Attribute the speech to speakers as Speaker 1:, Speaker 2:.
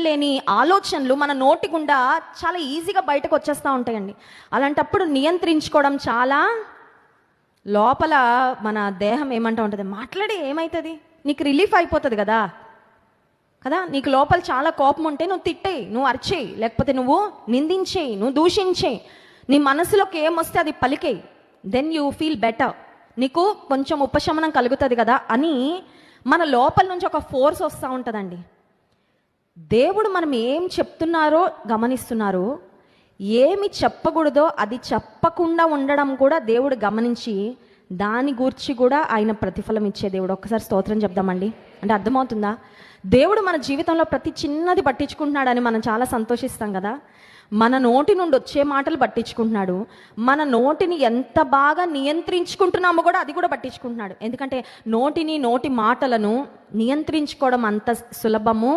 Speaker 1: లేని ఆలోచనలు మన నోటి గుండా చాలా ఈజీగా బయటకు వచ్చేస్తూ ఉంటాయండి. అలాంటప్పుడు నియంత్రించుకోవడం చాలా లోపల మన దేహం ఏమంటూ ఉంటుంది, మాట్లాడి ఏమవుతుంది, నీకు రిలీఫ్ అయిపోతుంది కదా కదా. నీకు లోపల చాలా కోపం ఉంటే నువ్వు తిట్టేయి, నువ్వు అరిచేయి, లేకపోతే నువ్వు నిందించేయి, నువ్వు దూషించేయి, నీ మనసులోకి ఏమొస్తే అది పలికేయి. దెన్ యూ ఫీల్ బెటర్, నీకు కొంచెం ఉపశమనం కలుగుతుంది కదా అని మన లోపల నుంచి ఒక ఫోర్స్ వస్తూ ఉంటుందండి. దేవుడు మనం ఏం చెప్తున్నారో గమనిస్తున్నారు, ఏమి చెప్పకూడదో అది చెప్పకుండా ఉండడం కూడా దేవుడు గమనించి దాని గురించి కూడా ఆయన ప్రతిఫలం ఇచ్చే దేవుడు. ఒక్కసారి స్తోత్రం చెప్దామండి. అంటే అర్థమవుతుందా? దేవుడు మన జీవితంలో ప్రతి చిన్నది పట్టించుకుంటున్నాడని మనం చాలా సంతోషిస్తాం కదా. మన నోటి నుండి వచ్చే మాటలు పట్టించుకుంటున్నాడు, మన నోటిని ఎంత బాగా నియంత్రించుకుంటున్నామో కూడా అది కూడా పట్టించుకుంటున్నాడు. ఎందుకంటే నోటి మాటలను నియంత్రించుకోవడం అంత సులభము